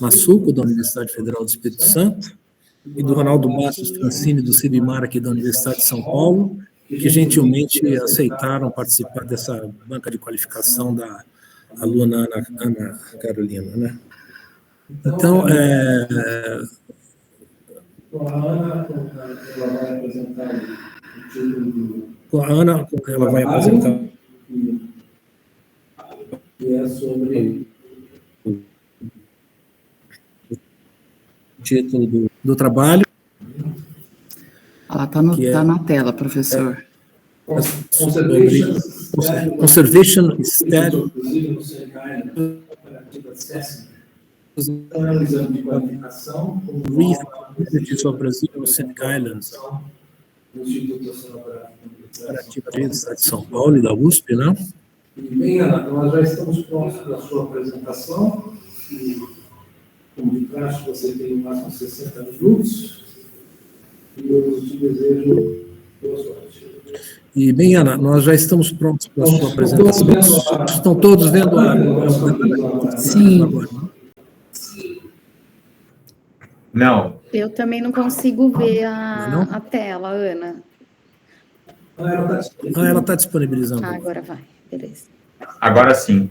Massuco, da Universidade Federal do Espírito Santo, e do Ronaldo Bastos Francini, do CIBMAR, aqui da Universidade de São Paulo, que gentilmente aceitaram participar dessa banca de qualificação da aluna Ana Carolina, né? Então, com a Ana, ela vai apresentar o título com a Ana, ela vai apresentar que é sobre o título do trabalho. Ela está na tela, professor. Conservation Status de qualificação Research of Brazil Oceanic Islands, no Instituto Oceanográfico de São Paulo e da USP, né? E bem, Ana, nós já estamos prontos para a sua apresentação. E, como de praxe, você tem no máximo 60 minutos. E eu te desejo boa sorte. E, bem, Ana, nós já estamos prontos para a sua apresentação. Estão todos vendo a... Sim. Não. Eu também não consigo ver a tela, Ana. Ela está disponibilizando. Agora vai, beleza. Agora sim.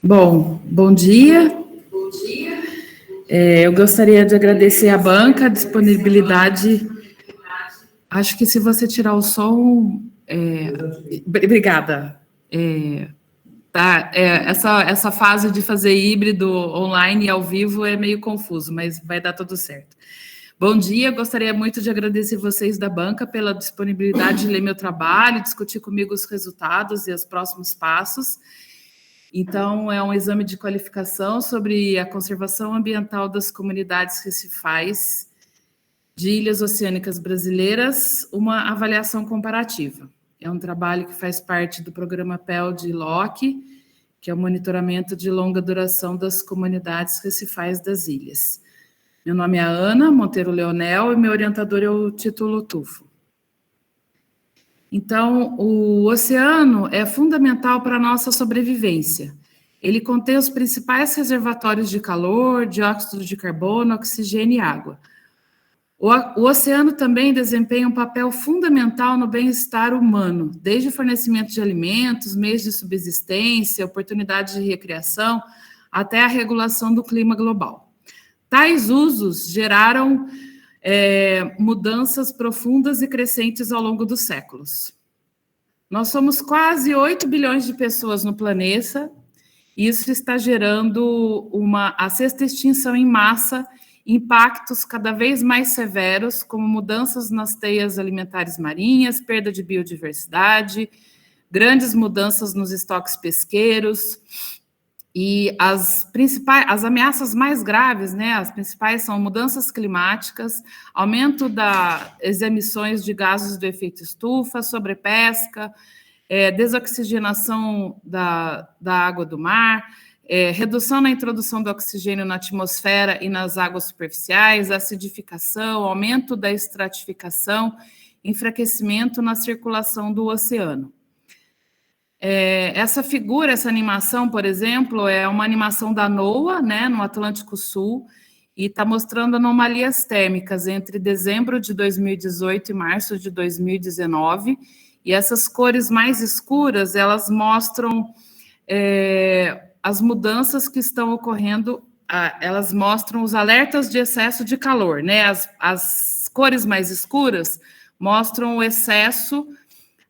Bom dia. Bom dia. Eu gostaria de agradecer à banca a disponibilidade. Acho que se você tirar o som... Obrigada. Essa fase de fazer híbrido online e ao vivo é meio confuso, mas vai dar tudo certo. Bom dia, gostaria muito de agradecer vocês da banca pela disponibilidade de ler meu trabalho, discutir comigo os resultados e os próximos passos. Então, é um exame de qualificação sobre a conservação ambiental das comunidades recifais de ilhas oceânicas brasileiras, uma avaliação comparativa. É um trabalho que faz parte do programa PEL-LOC, que é o monitoramento de longa duração das comunidades recifais das ilhas. Meu nome é Ana Monteiro Leonel e meu orientador é o Título Tufo. Então, o oceano é fundamental para a nossa sobrevivência. Ele contém os principais reservatórios de calor, dióxido de carbono, oxigênio e água. O oceano também desempenha um papel fundamental no bem-estar humano, desde o fornecimento de alimentos, meios de subsistência, oportunidades de recreação, até a regulação do clima global. Tais usos geraram mudanças profundas e crescentes ao longo dos séculos. Nós somos quase 8 bilhões de pessoas no planeta, e isso está gerando a sexta extinção em massa, impactos cada vez mais severos, como mudanças nas teias alimentares marinhas, perda de biodiversidade, grandes mudanças nos estoques pesqueiros, e as ameaças mais graves, né, as principais são mudanças climáticas, aumento das emissões de gases do efeito estufa, sobrepesca, desoxigenação da água do mar, redução na introdução do oxigênio na atmosfera e nas águas superficiais, acidificação, aumento da estratificação, enfraquecimento na circulação do oceano. Essa figura, essa animação, por exemplo, é uma animação da NOAA, né, no Atlântico Sul, e está mostrando anomalias térmicas entre dezembro de 2018 e março de 2019, e essas cores mais escuras, elas mostram as mudanças que estão ocorrendo, elas mostram os alertas de excesso de calor, né? As cores mais escuras mostram o excesso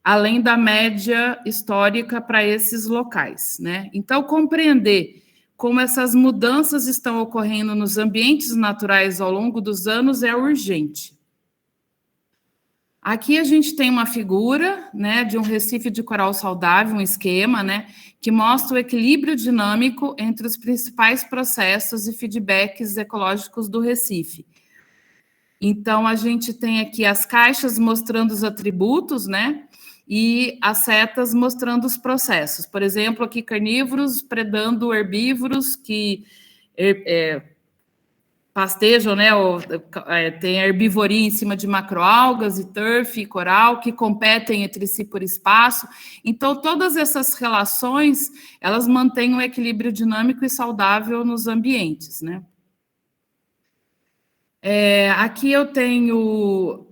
além da média histórica para esses locais, né? Então, compreender como essas mudanças estão ocorrendo nos ambientes naturais ao longo dos anos é urgente. Aqui a gente tem uma figura, né, de um recife de coral saudável, um esquema, né, que mostra o equilíbrio dinâmico entre os principais processos e feedbacks ecológicos do recife. Então, a gente tem aqui as caixas mostrando os atributos, né, e as setas mostrando os processos. Por exemplo, aqui carnívoros predando herbívoros que pastejam, né, tem herbivoria em cima de macroalgas e turf e coral, que competem entre si por espaço. Então, todas essas relações, elas mantêm um equilíbrio dinâmico e saudável nos ambientes, né? Aqui eu tenho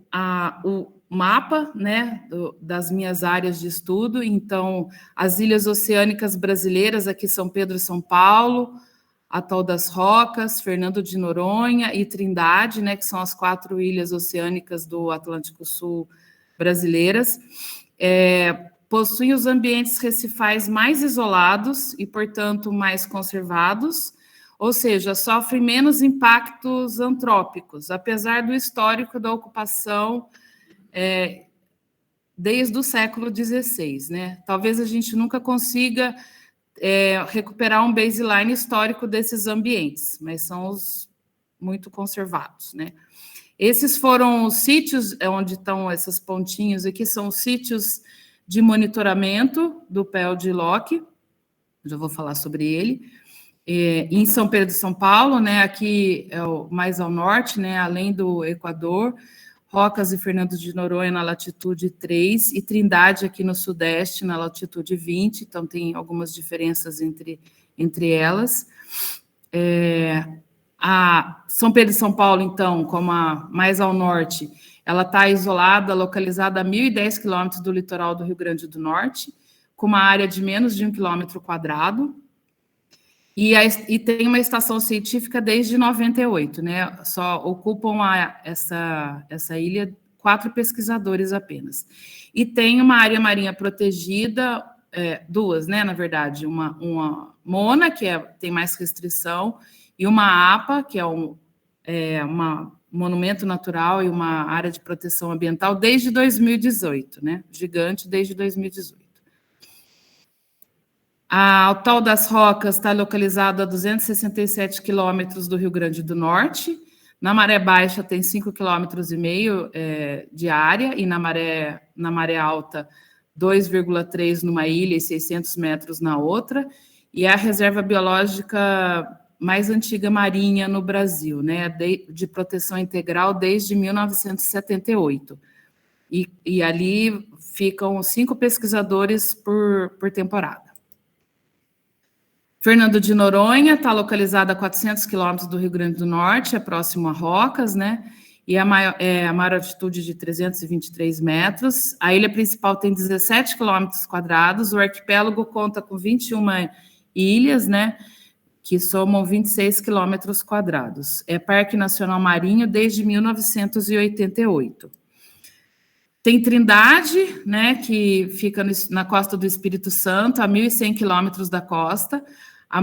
o mapa, né, das minhas áreas de estudo. Então, as ilhas oceânicas brasileiras, aqui São Pedro e São Paulo, Atol das Rocas, Fernando de Noronha e Trindade, né, que são as 4 ilhas oceânicas do Atlântico Sul brasileiras, possuem os ambientes recifais mais isolados e, portanto, mais conservados, ou seja, sofrem menos impactos antrópicos, apesar do histórico da ocupação desde o século XVI, né? Talvez a gente nunca consiga recuperar um baseline histórico desses ambientes, mas são os muito conservados, né? Esses foram os sítios, onde estão esses pontinhos aqui, são os sítios de monitoramento do PEL de Locke, já vou falar sobre ele. Em São Pedro de São Paulo, né, aqui mais ao norte, né, além do Equador, Rocas e Fernando de Noronha na latitude 3 e Trindade aqui no sudeste, na latitude 20, então tem algumas diferenças entre elas. A São Pedro de São Paulo, então, como a mais ao norte, ela está isolada, localizada a 1.010 quilômetros do litoral do Rio Grande do Norte, com uma área de menos de 1 quilômetro quadrado, e tem uma estação científica desde 98, né? Só ocupam essa ilha 4 pesquisadores apenas. E tem uma área marinha protegida, 2, né? Na verdade, uma MONA, que tem mais restrição, e uma APA, que é um monumento natural e uma área de proteção ambiental desde 2018, né? Gigante desde 2018. A Atol das Rocas está localizado a 267 quilômetros do Rio Grande do Norte. Na maré baixa tem 5,5 quilômetros de área, e na maré alta 2,3 numa ilha e 600 metros na outra. E é a reserva biológica mais antiga marinha no Brasil, né, de proteção integral desde 1978. E ali ficam 5 pesquisadores por temporada. Fernando de Noronha está localizada a 400 quilômetros do Rio Grande do Norte, é próximo a Rocas, né? E a maior altitude de 323 metros. A ilha principal tem 17 quilômetros quadrados. O arquipélago conta com 21 ilhas, né? Que somam 26 quilômetros quadrados. É Parque Nacional Marinho desde 1988. Tem Trindade, né? Que fica na costa do Espírito Santo, a 1.100 quilômetros da costa. A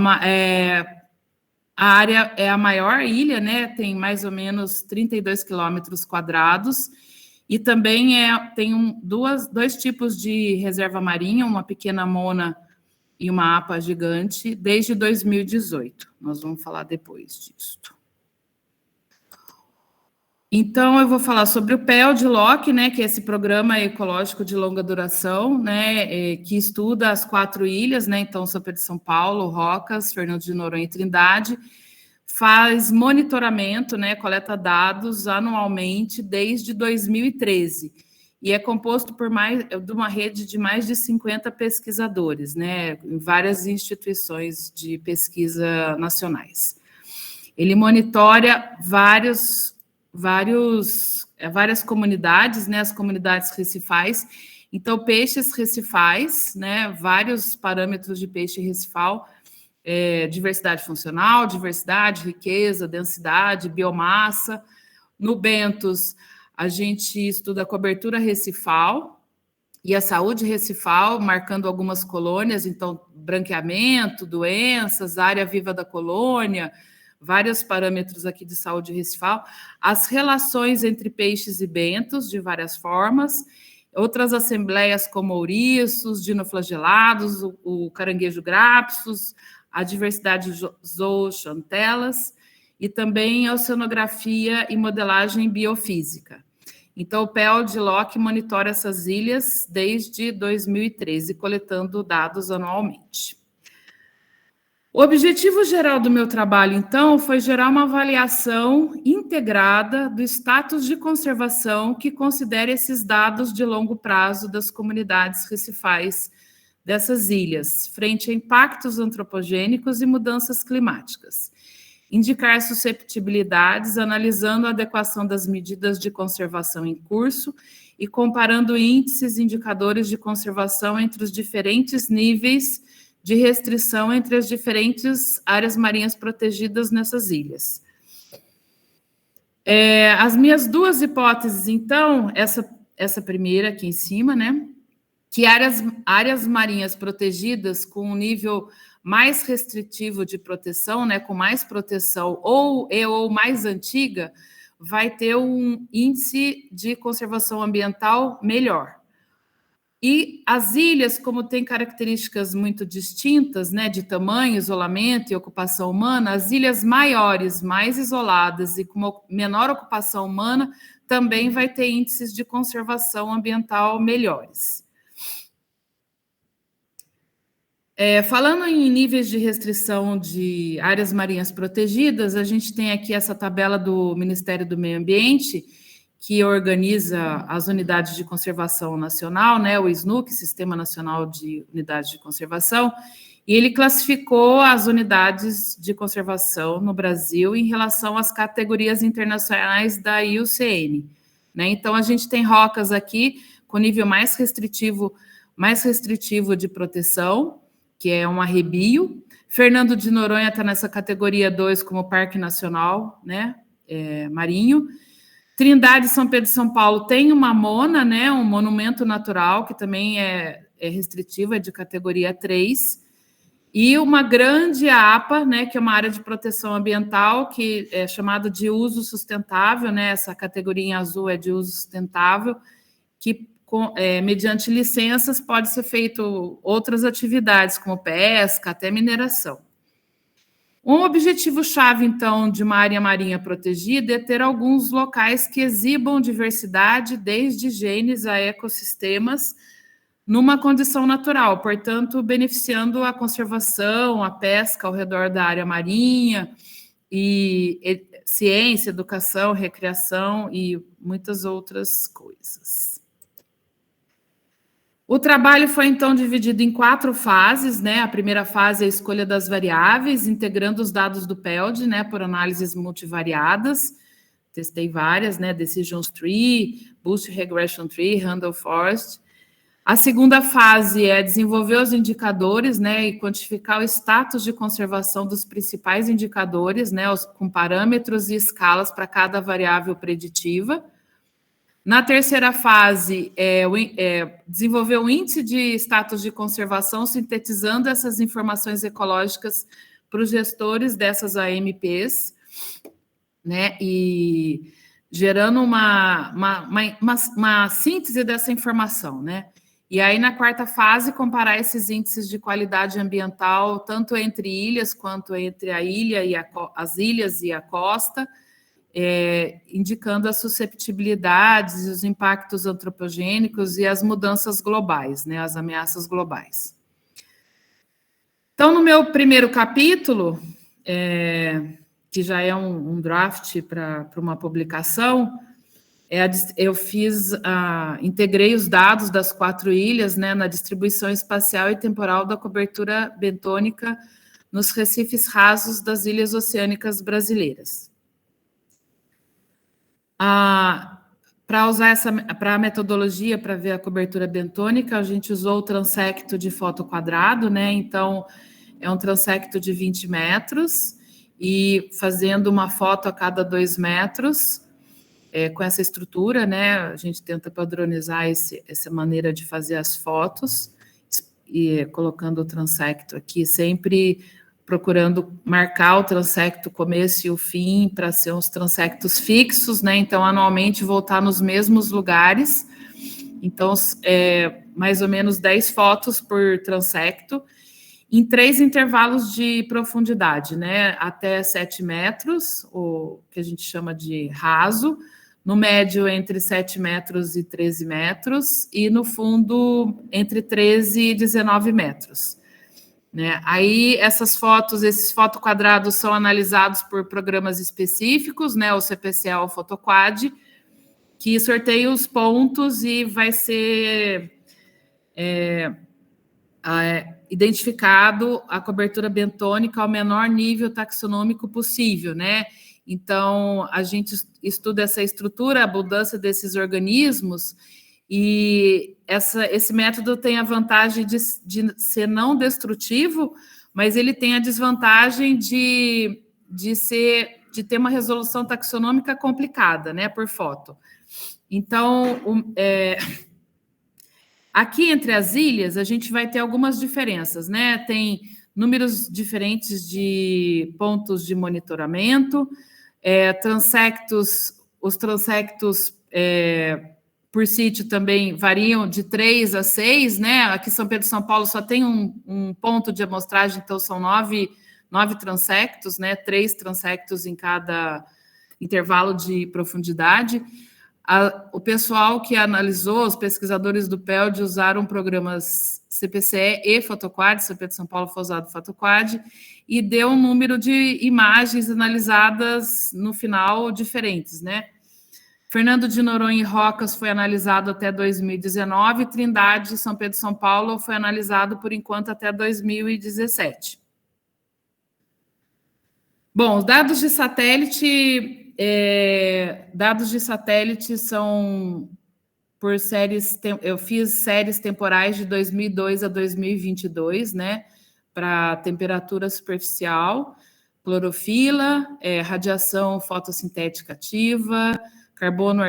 área é a maior ilha, né? Tem mais ou menos 32 quilômetros quadrados, e também tem dois tipos de reserva marinha, uma pequena MONA e uma APA gigante, desde 2018. Nós vamos falar depois disso. Então, eu vou falar sobre o PEL de Locke, né, que é esse programa ecológico de longa duração, né, que estuda as 4 ilhas, né, então São Pedro de São Paulo, Rocas, Fernando de Noronha e Trindade, faz monitoramento, né, coleta dados anualmente desde 2013, e é composto de uma rede de mais de 50 pesquisadores, né, em várias instituições de pesquisa nacionais. Ele monitora várias comunidades, né, as comunidades recifais. Então, peixes recifais, né, vários parâmetros de peixe recifal, diversidade funcional, diversidade, riqueza, densidade, biomassa. No Bentos, a gente estuda a cobertura recifal e a saúde recifal, marcando algumas colônias, então, branqueamento, doenças, área viva da colônia, vários parâmetros aqui de saúde recifal, as relações entre peixes e bentos, de várias formas, outras assembleias como ouriços, dinoflagelados, o caranguejo grapsus, a diversidade zoochantelas, e também a oceanografia e modelagem biofísica. Então, o PEL de Locke monitora essas ilhas desde 2013, coletando dados anualmente. O objetivo geral do meu trabalho, então, foi gerar uma avaliação integrada do status de conservação que considere esses dados de longo prazo das comunidades recifais dessas ilhas, frente a impactos antropogênicos e mudanças climáticas. Indicar susceptibilidades, analisando a adequação das medidas de conservação em curso e comparando índices e indicadores de conservação entre os diferentes níveis de restrição entre as diferentes áreas marinhas protegidas nessas ilhas. As minhas duas hipóteses, então, essa primeira aqui em cima, né, que áreas marinhas protegidas com um nível mais restritivo de proteção, né, com mais proteção ou mais antiga, vai ter um índice de conservação ambiental melhor. E as ilhas, como têm características muito distintas, né, de tamanho, isolamento e ocupação humana, as ilhas maiores, mais isoladas e com menor ocupação humana, também vai ter índices de conservação ambiental melhores. Falando em níveis de restrição de áreas marinhas protegidas, a gente tem aqui essa tabela do Ministério do Meio Ambiente, que organiza as unidades de conservação nacional, né, o SNUC, Sistema Nacional de Unidades de Conservação, e ele classificou as unidades de conservação no Brasil em relação às categorias internacionais da IUCN, né? Então, a gente tem rocas aqui com nível mais restritivo de proteção, que é um arrebio. Fernando de Noronha está nessa categoria 2 como Parque Nacional, né, marinho. Trindade, São Pedro e São Paulo tem uma MONA, né, um monumento natural, que também é restritivo, é de categoria 3, e uma grande APA, né, que é uma área de proteção ambiental, que é chamada de uso sustentável, né, essa categoria em azul é de uso sustentável, que mediante licenças pode ser feito outras atividades, como pesca, até mineração. Um objetivo-chave, então, de uma área marinha protegida é ter alguns locais que exibam diversidade, desde genes a ecossistemas, numa condição natural, portanto, beneficiando a conservação, a pesca ao redor da área marinha, e ciência, educação, recreação e muitas outras coisas. O trabalho foi, então, dividido em 4 fases, né? A primeira fase é a escolha das variáveis, integrando os dados do PELD, né, por análises multivariadas. Testei várias, né? Decision Tree, Boost Regression Tree, Randall Forest. A segunda fase é desenvolver os indicadores, né, e quantificar o status de conservação dos principais indicadores, né, com parâmetros e escalas para cada variável preditiva. Na terceira fase, desenvolver o índice de status de conservação, sintetizando essas informações ecológicas para os gestores dessas AMPs, né, e gerando uma síntese dessa informação, né. E aí, na quarta fase, comparar esses índices de qualidade ambiental, tanto entre ilhas, quanto entre a ilha e as ilhas e a costa, indicando as susceptibilidades, os impactos antropogênicos e as mudanças globais, né, as ameaças globais. Então, no meu primeiro capítulo, que já é um draft para uma publicação, eu integrei os dados das 4 ilhas, né, na distribuição espacial e temporal da cobertura bentônica nos recifes rasos das ilhas oceânicas brasileiras. Para usar para a metodologia, para ver a cobertura bentônica, a gente usou o transecto de foto quadrado, né? Então, é um transecto de 20 metros, e fazendo uma foto a cada 2 metros, com essa estrutura, né? A gente tenta padronizar essa maneira de fazer as fotos, e colocando o transecto aqui, sempre procurando marcar o transecto, o começo e o fim, para ser uns transectos fixos, né? Então, anualmente, voltar nos mesmos lugares. Então, mais ou menos 10 fotos por transecto, em 3 intervalos de profundidade, né? Até 7 metros, o que a gente chama de raso, no médio entre 7 metros e 13 metros, e no fundo entre 13 e 19 metros. né? Aí essas fotos, esses fotoquadrados são analisados por programas específicos, né? O CPCE ou o Fotoquad, que sorteia os pontos e vai ser identificado a cobertura bentônica ao menor nível taxonômico possível, né? Então, a gente estuda essa estrutura, a abundância desses organismos, e esse método tem a vantagem de ser não destrutivo, mas ele tem a desvantagem de ter uma resolução taxonômica complicada, né, por foto. Então, aqui entre as ilhas, a gente vai ter algumas diferenças, né? Tem números diferentes de pontos de monitoramento, os transectos por sítio também variam de 3 a 6, né? Aqui em São Pedro e São Paulo só tem um ponto de amostragem, então são 9 transectos, né? 3 transectos em cada intervalo de profundidade. O pessoal que analisou, os pesquisadores do PELD, usaram programas CPCE e Fotoquad, São Pedro e São Paulo foi usado Fotoquad, e deu um número de imagens analisadas no final diferentes, né? Fernando de Noronha e Rocas foi analisado até 2019, Trindade, São Pedro e São Paulo foi analisado, por enquanto, até 2017. Bom, os dados de satélite... dados de satélite são por séries, eu fiz séries temporais de 2002 a 2022, né, para temperatura superficial, clorofila, radiação fotossintética ativa, carbono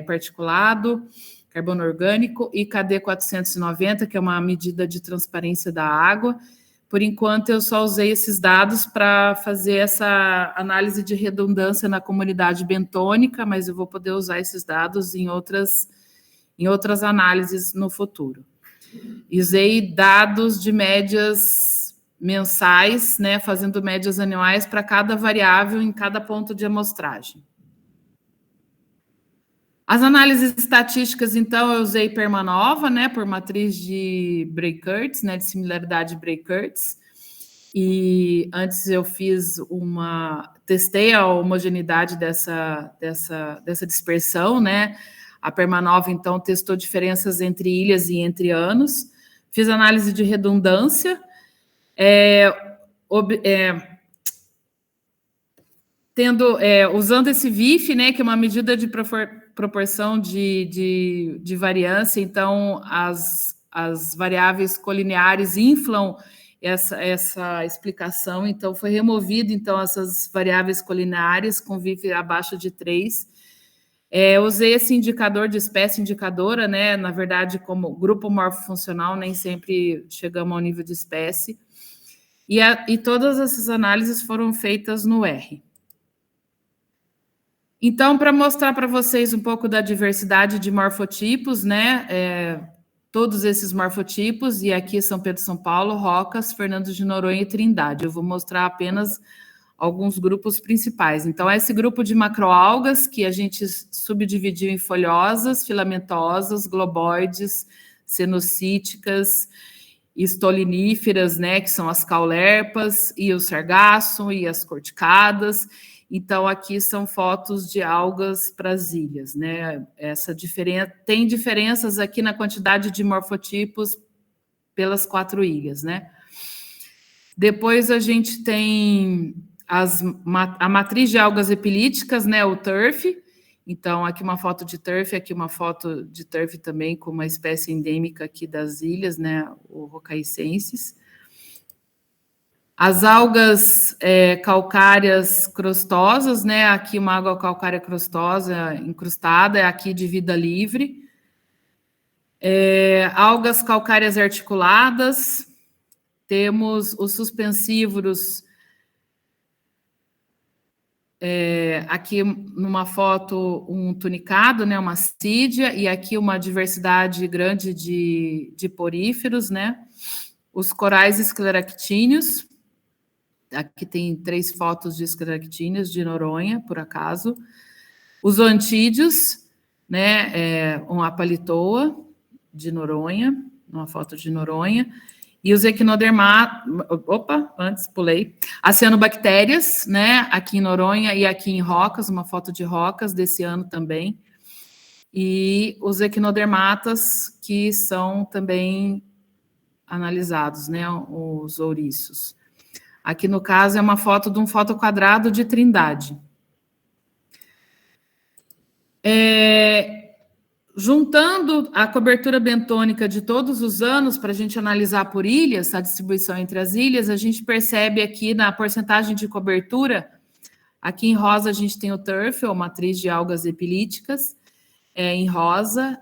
particulado, carbono orgânico e KD 490, que é uma medida de transparência da água. Por enquanto, eu só usei esses dados para fazer essa análise de redundância na comunidade bentônica, mas eu vou poder usar esses dados em outras análises no futuro. Usei dados de médias mensais, né, fazendo médias anuais para cada variável em cada ponto de amostragem. As análises estatísticas, então, eu usei Permanova, né, por matriz de Bray-Curtis, né, de similaridade Bray-Curtis, e antes eu testei a homogeneidade dessa dispersão, né, a Permanova, então, testou diferenças entre ilhas e entre anos, fiz análise de redundância, usando esse VIF, né, que é uma medida de proporção de variância, então as variáveis colineares inflam essa explicação, então foi removido então essas variáveis colineares com VIF abaixo de 3. Usei esse indicador de espécie indicadora, né, na verdade como grupo morfofuncional, nem sempre chegamos ao nível de espécie, e todas essas análises foram feitas no R. Então, para mostrar para vocês um pouco da diversidade de morfotipos, né, todos esses morfotipos, e aqui São Pedro e São Paulo, Rocas, Fernando de Noronha e Trindade. Eu vou mostrar apenas alguns grupos principais. Então, esse grupo de macroalgas, que a gente subdividiu em folhosas, filamentosas, globoides, cenocíticas, estoliníferas, né, que são as caulerpas, e o sargaço, e as corticadas. Então, aqui são fotos de algas para as ilhas, né? Tem diferenças aqui na quantidade de morfotipos pelas 4 ilhas, né? Depois a gente tem a matriz de algas epilíticas, né? O turf. Então, aqui uma foto de turf, aqui uma foto de turf também com uma espécie endêmica aqui das ilhas, né? O Rocaiscensis. As algas calcárias crostosas, né? Aqui uma água calcária crostosa incrustada, aqui de vida livre. Algas calcárias articuladas. Temos os suspensívoros. Aqui numa foto um tunicado, né? Uma sídia, e aqui uma diversidade grande de poríferos, né? Os corais escleractíneos. Aqui tem 3 fotos de escleractíneos de Noronha, por acaso. Os antídeos, né, uma palitoa de Noronha, uma foto de Noronha. E os equinodermatas, antes pulei, as cianobactérias, né, aqui em Noronha e aqui em Rocas, uma foto de Rocas desse ano também, e os equinodermatas, que são também analisados, né, os ouriços. Aqui no caso é uma foto de um fotoquadrado de Trindade. Juntando a cobertura bentônica de todos os anos, para a gente analisar por ilhas, a distribuição entre as ilhas, a gente percebe aqui na porcentagem de cobertura, aqui em rosa a gente tem o turf, ou matriz de algas epilíticas, em rosa,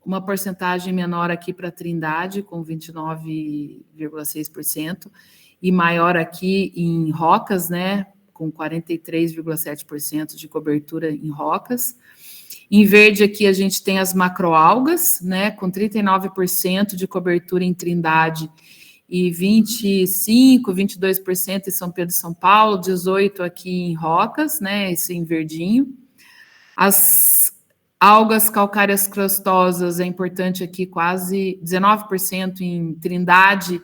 uma porcentagem menor aqui para Trindade, com 29,6%, e maior aqui em Rocas, né, com 43,7% de cobertura em Rocas. Em verde aqui a gente tem as macroalgas, né, com 39% de cobertura em Trindade e 22% em São Pedro e São Paulo, 18% aqui em Rocas, né, isso em verdinho. As algas calcárias crostosas, é importante aqui, quase 19% em Trindade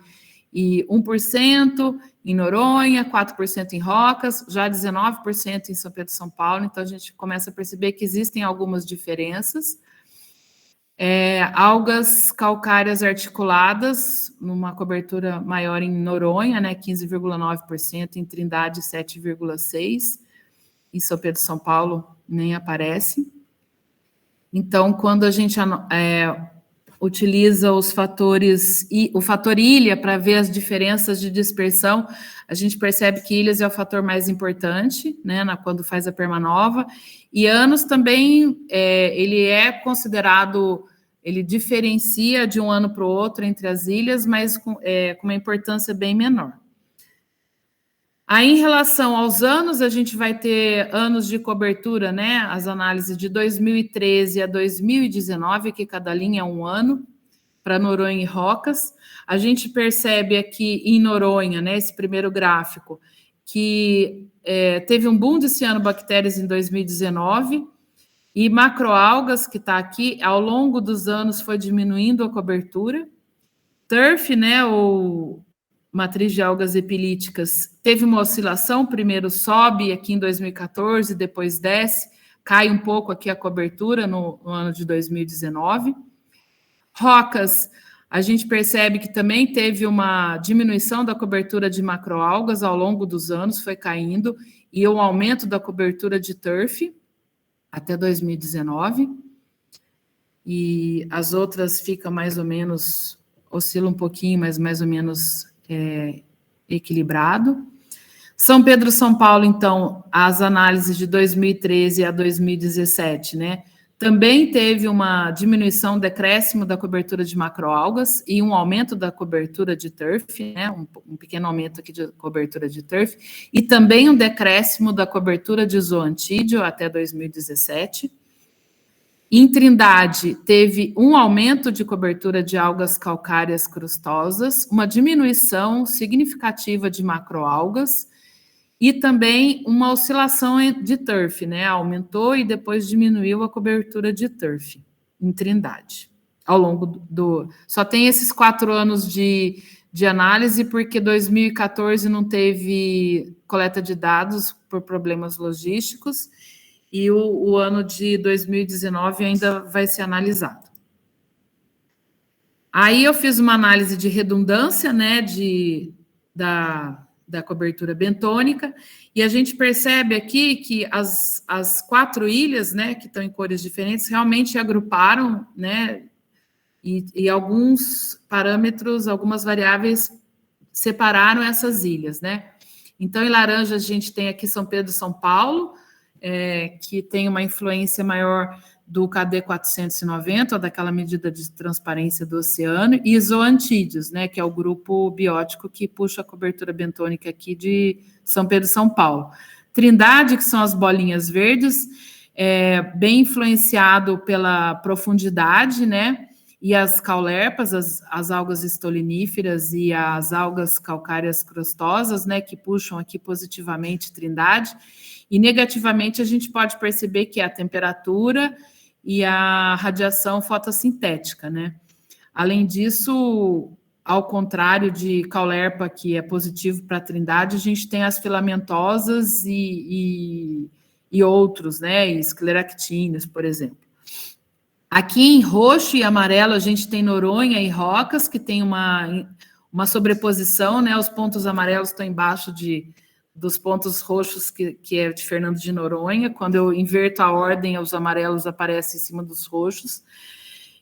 e 1% em Noronha, 4% em Rocas, já 19% em São Pedro e São Paulo, então a gente começa a perceber que existem algumas diferenças. Algas calcárias articuladas, numa cobertura maior em Noronha, né, 15,9%, em Trindade 7,6%, em São Pedro e São Paulo nem aparece. Então, quando a gente utiliza os fatores, o fator ilha para ver as diferenças de dispersão, a gente percebe que ilhas é o fator mais importante, né, quando faz a permanova, e anos também, ele é considerado, ele diferencia de um ano para o outro entre as ilhas, mas com uma importância bem menor. Aí, em relação aos anos, a gente vai ter anos de cobertura, né? As análises de 2013 a 2019, que cada linha é um ano, para Noronha e Rocas. A gente percebe aqui em Noronha, né, esse primeiro gráfico, que teve um boom de cianobactérias em 2019, e macroalgas, que está aqui, ao longo dos anos foi diminuindo a cobertura. Turf, né, ou matriz de algas epilíticas, teve uma oscilação, primeiro sobe aqui em 2014, depois desce, cai um pouco aqui a cobertura no ano de 2019. Rocas, a gente percebe que também teve uma diminuição da cobertura de macroalgas ao longo dos anos, foi caindo, e um aumento da cobertura de turf até 2019. E as outras ficam mais ou menos, oscilam um pouquinho, mas mais ou menos equilibrado. São Pedro, São Paulo, então, as análises de 2013 a 2017, né? Também teve uma diminuição, um decréscimo da cobertura de macroalgas e um aumento da cobertura de turf, né? Um pequeno aumento aqui de cobertura de turf, e também um decréscimo da cobertura de zoantídeo até 2017. Em Trindade, teve um aumento de cobertura de algas calcárias crustosas, uma diminuição significativa de macroalgas e também uma oscilação de turf, né? Aumentou e depois diminuiu a cobertura de turf em Trindade. Ao longo só tem esses 4 anos de análise, porque 2014 não teve coleta de dados por problemas logísticos, e o ano de 2019 ainda vai ser analisado. Aí eu fiz uma análise de redundância, né, da cobertura bentônica, e a gente percebe aqui que as 4 ilhas, né, que estão em cores diferentes, realmente agruparam, né, e alguns parâmetros, algumas variáveis separaram essas ilhas, né. Então, em laranja, a gente tem aqui São Pedro e São Paulo, que tem uma influência maior do KD 490, ou daquela medida de transparência do oceano, e zoantídeos, né, que é o grupo biótico que puxa a cobertura bentônica aqui de São Pedro e São Paulo. Trindade, que são as bolinhas verdes, bem influenciado pela profundidade, né, e as caulerpas, as algas estoliníferas e as algas calcárias crostosas, né, que puxam aqui positivamente Trindade. E negativamente a gente pode perceber que é a temperatura e a radiação fotossintética, né? Além disso, ao contrário de Caulerpa, que é positivo para a Trindade, a gente tem as filamentosas e outros, né? E escleractíneos, por exemplo. Aqui em roxo e amarelo, a gente tem Noronha e Rocas, que tem uma sobreposição, né? Os pontos amarelos estão embaixo dos pontos roxos, que é de Fernando de Noronha. Quando eu inverto a ordem, os amarelos aparecem em cima dos roxos.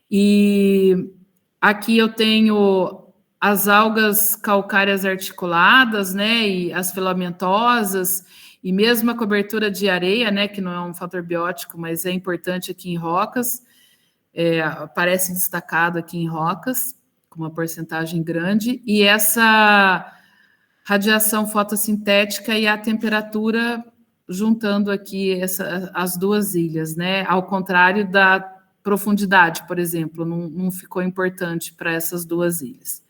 E aqui eu tenho as algas calcárias articuladas, né, e as filamentosas, e mesmo a cobertura de areia, né, que não é um fator biótico, mas é importante aqui em Rocas, aparece destacado aqui em Rocas, com uma porcentagem grande, e essa radiação fotossintética e a temperatura juntando aqui as duas ilhas, né, ao contrário da profundidade, por exemplo, não ficou importante para essas duas ilhas.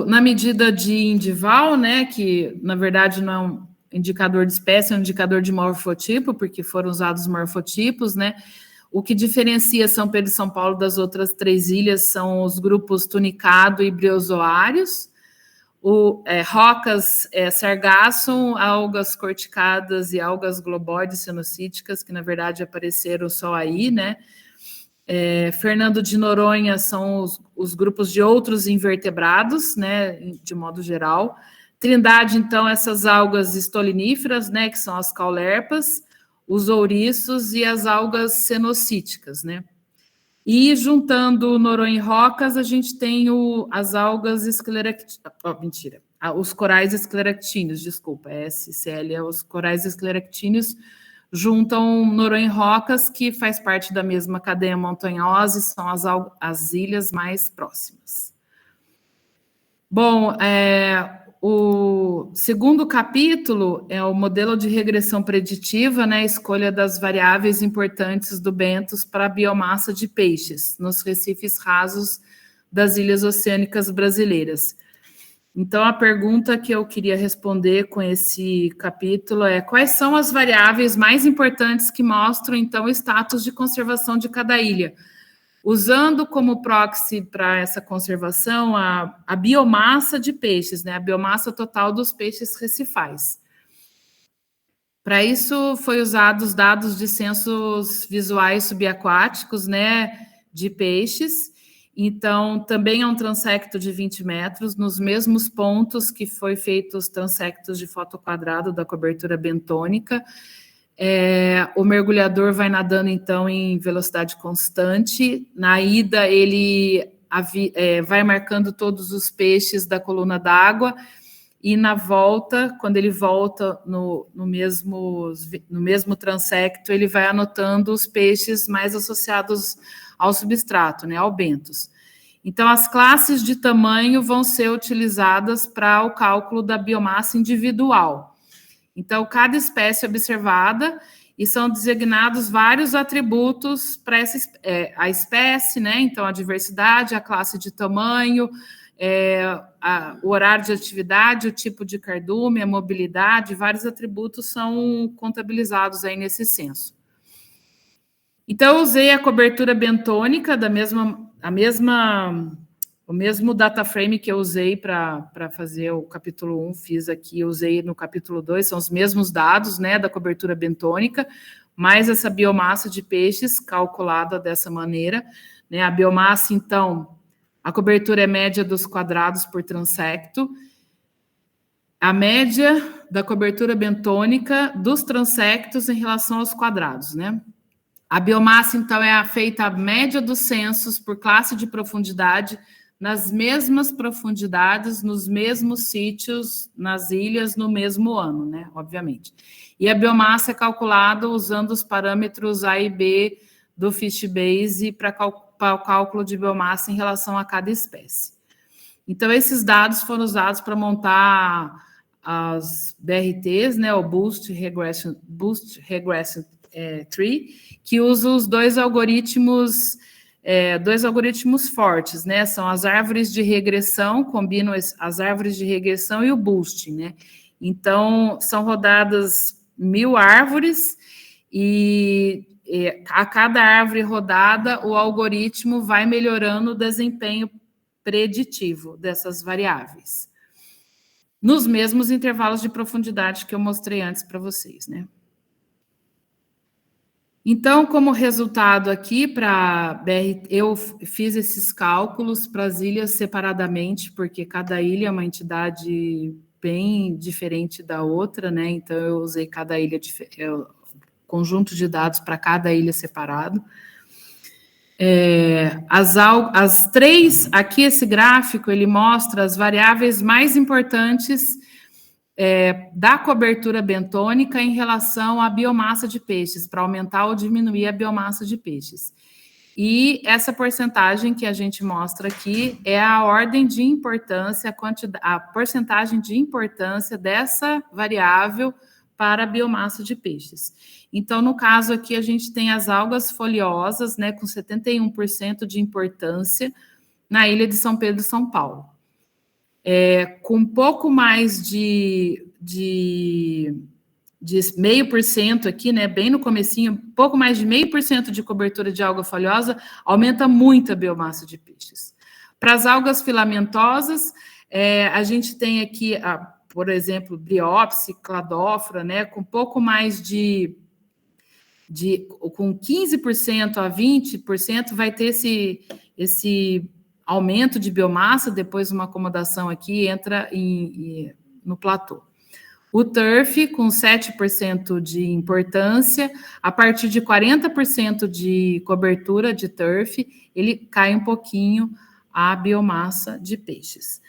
Na medida de Indival, né, que na verdade não é um indicador de espécie, é um indicador de morfotipo, porque foram usados morfotipos, né, o que diferencia São Pedro e São Paulo das outras 3 ilhas são os grupos tunicado e briozoários, rocas sargassum, algas corticadas e algas globoides cenocíticas, que na verdade apareceram só aí, né, Fernando de Noronha são os grupos de outros invertebrados, né, de modo geral. Trindade, então, essas algas estoliníferas, né, que são as caulerpas, os ouriços e as algas cenocíticas, né. E juntando Noronha e Rocas, a gente tem as algas os corais escleractíneos, desculpa, SCL, os corais escleractíneos, juntam Noronha e Rocas, que faz parte da mesma cadeia montanhosa, e são as ilhas mais próximas. Bom, o segundo capítulo é o modelo de regressão preditiva, né, escolha das variáveis importantes do bentos para a biomassa de peixes, nos recifes rasos das ilhas oceânicas brasileiras. Então, a pergunta que eu queria responder com esse capítulo é: quais são as variáveis mais importantes que mostram, então, o status de conservação de cada ilha? Usando como proxy para essa conservação a biomassa de peixes, né? A biomassa total dos peixes recifais. Para isso, foi usado os dados de censos visuais subaquáticos, né, de peixes. Então, também é um transecto de 20 metros, nos mesmos pontos que foi feito os transectos de foto quadrado da cobertura bentônica. O mergulhador vai nadando, então, em velocidade constante. Na ida, ele vai marcando todos os peixes da coluna d'água, e na volta, quando ele volta no mesmo transecto, ele vai anotando os peixes mais associados ao substrato, né, ao bentos. Então, as classes de tamanho vão ser utilizadas para o cálculo da biomassa individual. Então, cada espécie observada, e são designados vários atributos para a espécie, né? Então, a diversidade, a classe de tamanho, o horário de atividade, o tipo de cardume, a mobilidade, vários atributos são contabilizados aí nesse censo. Então, eu usei a cobertura bentônica o mesmo data frame que eu usei para fazer o capítulo 1, fiz aqui, eu usei no capítulo 2, são os mesmos dados, né, da cobertura bentônica, mais essa biomassa de peixes calculada dessa maneira, né, a biomassa, então, a cobertura é média dos quadrados por transecto, a média da cobertura bentônica dos transectos em relação aos quadrados, né. A biomassa, então, é feita a média dos censos por classe de profundidade, nas mesmas profundidades, nos mesmos sítios, nas ilhas, no mesmo ano, né, obviamente. E a biomassa é calculada usando os parâmetros A e B do FishBase para o cálculo de biomassa em relação a cada espécie. Então, esses dados foram usados para montar as BRTs, né, o Boost Regression Tree, que usa os dois algoritmos fortes, né? São as árvores de regressão, combinam as árvores de regressão e o boosting, né? Então, são rodadas 1000 árvores e a cada árvore rodada, o algoritmo vai melhorando o desempenho preditivo dessas variáveis, nos mesmos intervalos de profundidade que eu mostrei antes para vocês, né? Então, como resultado aqui, eu fiz esses cálculos para as ilhas separadamente, porque cada ilha é uma entidade bem diferente da outra, né? Então, eu usei cada ilha, conjunto de dados para cada ilha separado. As três, aqui esse gráfico, ele mostra as variáveis mais importantes da cobertura bentônica em relação à biomassa de peixes, para aumentar ou diminuir a biomassa de peixes. E essa porcentagem que a gente mostra aqui é a ordem de importância, a porcentagem de importância dessa variável para a biomassa de peixes. Então, no caso aqui, a gente tem as algas foliosas, né, com 71% de importância na ilha de São Pedro e São Paulo. Com um pouco mais de 0,5% aqui, né, bem no comecinho, pouco mais de 0,5% de cobertura de alga folhosa, aumenta muito a biomassa de peixes. Para as algas filamentosas, a gente tem aqui, por exemplo, Bryopsis, Cladófora, né, com pouco mais com 15% a 20%, vai ter esse aumento de biomassa, depois uma acomodação aqui entra no platô. O turf, com 7% de importância, a partir de 40% de cobertura de turf, ele cai um pouquinho a biomassa de peixes.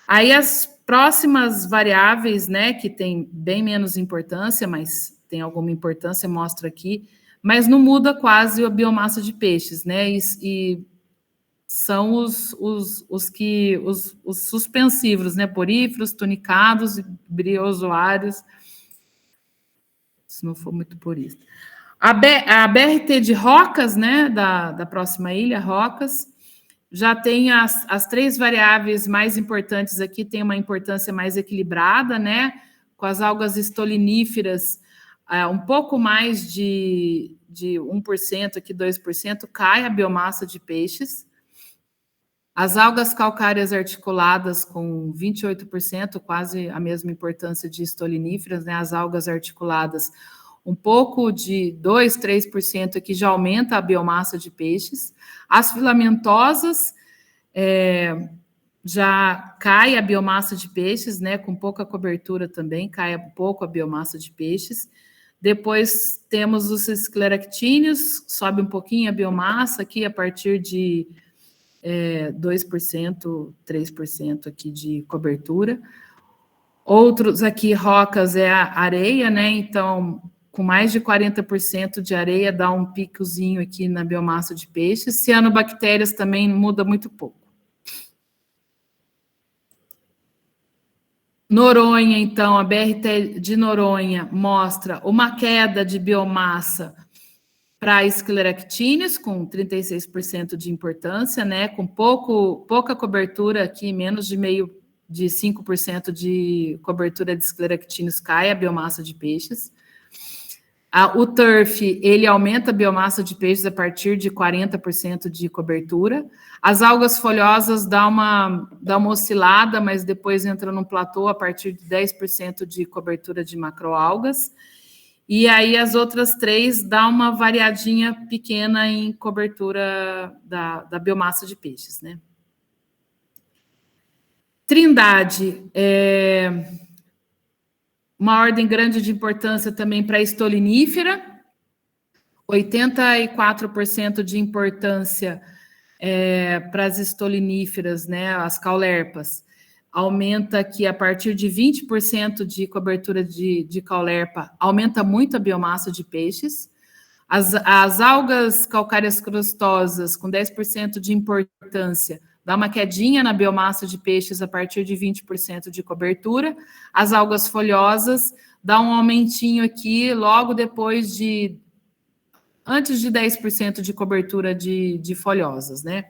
Aí as próximas variáveis, né, que tem bem menos importância, mas tem alguma importância, mostra aqui, mas não muda quase a biomassa de peixes, né, e são os suspensivos, né? Poríferos, tunicados e briozoários, se não for muito purista. A BRT de Rocas, né? Da próxima ilha, Rocas, já tem as três variáveis mais importantes aqui, tem uma importância mais equilibrada, né? Com as algas estoliníferas, um pouco mais de 1%, aqui 2%, cai a biomassa de peixes. As algas calcárias articuladas com 28%, quase a mesma importância de estoliníferas, né? As algas articuladas, um pouco de 2%, 3% aqui já aumenta a biomassa de peixes. As filamentosas já cai a biomassa de peixes, né? Com pouca cobertura também, cai um pouco a biomassa de peixes. Depois temos os escleractíneos, sobe um pouquinho a biomassa aqui a partir de 2%, 3% aqui de cobertura. Outros aqui, rocas, a areia, né? Então, com mais de 40% de areia, dá um picozinho aqui na biomassa de peixes. Cianobactérias também muda muito pouco. Noronha, então, a BRT de Noronha mostra uma queda de biomassa para escleractíneos, com 36% de importância, né? Com pouca cobertura aqui, menos de 5% de cobertura de escleractíneos cai a biomassa de peixes. O turf, ele aumenta a biomassa de peixes a partir de 40% de cobertura. As algas folhosas dá uma oscilada, mas depois entra num platô a partir de 10% de cobertura de macroalgas. E aí as outras três dá uma variadinha pequena em cobertura da biomassa de peixes, né? Trindade, uma ordem grande de importância também para a estolinífera, 84% de importância para as estoliníferas, né, as caulerpas. Aumenta aqui a partir de 20% de cobertura de caulerpa, aumenta muito a biomassa de peixes. As algas calcárias crostosas, com 10% de importância, dá uma quedinha na biomassa de peixes a partir de 20% de cobertura. As algas folhosas, dá um aumentinho aqui logo depois antes de 10% de cobertura de folhosas, né?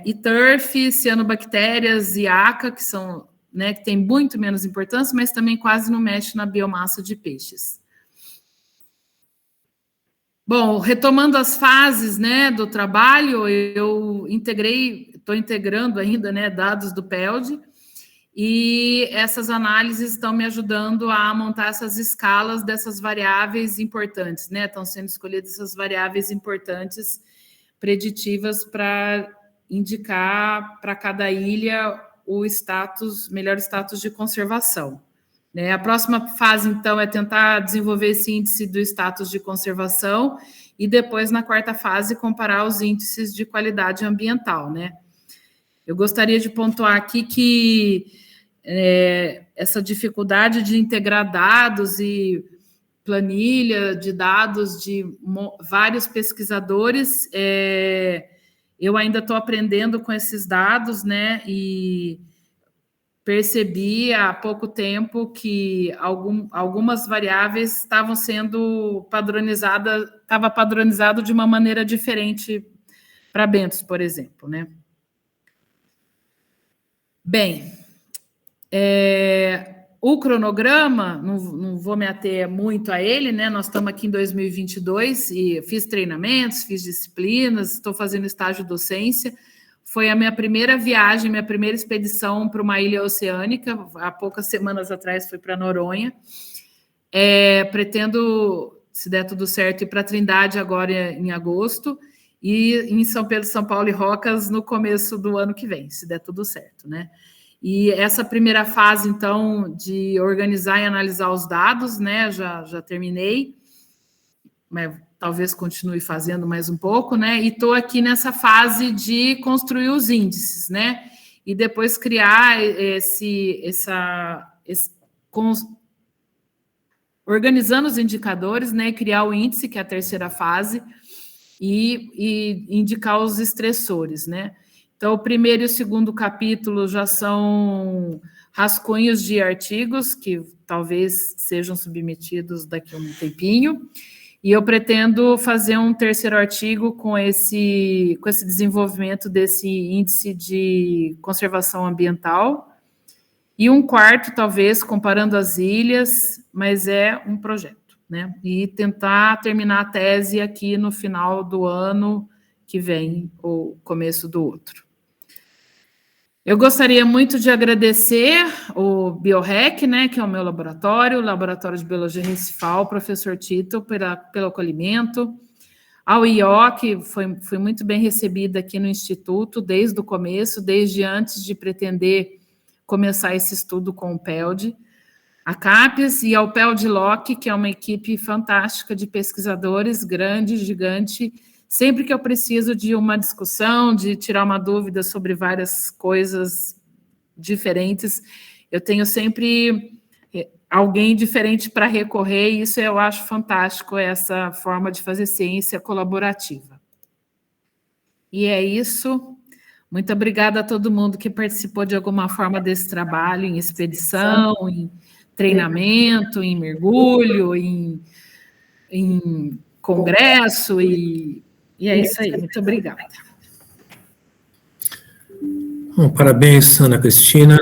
E turf, cianobactérias e aca, que são, né, que tem muito menos importância, mas também quase não mexe na biomassa de peixes. Bom, retomando as fases, né, do trabalho, eu estou integrando ainda, né, dados do PELD, e essas análises estão me ajudando a montar essas escalas dessas variáveis importantes, né? Estão sendo escolhidas essas variáveis importantes preditivas para indicar para cada ilha o melhor status de conservação. A próxima fase, então, é tentar desenvolver esse índice do status de conservação e depois, na quarta fase, comparar os índices de qualidade ambiental, né? Eu gostaria de pontuar aqui que essa dificuldade de integrar dados e planilha de dados de vários pesquisadores, eu ainda estou aprendendo com esses dados, né? E percebi há pouco tempo que algumas variáveis estavam sendo padronizadas, estava padronizado de uma maneira diferente para Bentos, por exemplo, né? Bem, o cronograma, não vou me ater muito a ele, né? Nós estamos aqui em 2022 e fiz treinamentos, fiz disciplinas, estou fazendo estágio docência. Foi a minha primeira viagem, minha primeira expedição para uma ilha oceânica. Há poucas semanas atrás fui para Noronha. Pretendo, se der tudo certo, ir para Trindade agora em agosto e em São Pedro, São Paulo e Rocas no começo do ano que vem, se der tudo certo, né? E essa primeira fase, então, de organizar e analisar os dados, né, já terminei, mas talvez continue fazendo mais um pouco, né, e estou aqui nessa fase de construir os índices, né, e depois criar organizando os indicadores, né, criar o índice, que é a terceira fase, e indicar os estressores, né. Então, o primeiro e o segundo capítulo já são rascunhos de artigos que talvez sejam submetidos daqui a um tempinho, e eu pretendo fazer um terceiro artigo com esse desenvolvimento desse índice de conservação ambiental, e um quarto, talvez, comparando as ilhas, mas é um projeto, né? E tentar terminar a tese aqui no final do ano que vem, ou começo do outro. Eu gostaria muito de agradecer o BioRec, né, que é o meu laboratório, o Laboratório de Biologia Recifal, o professor Tito, pelo acolhimento, ao IO, que foi muito bem recebida aqui no Instituto, desde o começo, desde antes de pretender começar esse estudo com o PELD, a CAPES e ao PELD-LOC, que é uma equipe fantástica de pesquisadores, grande, gigante. Sempre que eu preciso de uma discussão, de tirar uma dúvida sobre várias coisas diferentes, eu tenho sempre alguém diferente para recorrer, e isso eu acho fantástico, essa forma de fazer ciência colaborativa. E é isso. Muito obrigada a todo mundo que participou de alguma forma desse trabalho, em expedição, em treinamento, em mergulho, em congresso, e é isso aí. Muito obrigada. Bom, parabéns, Ana Cristina.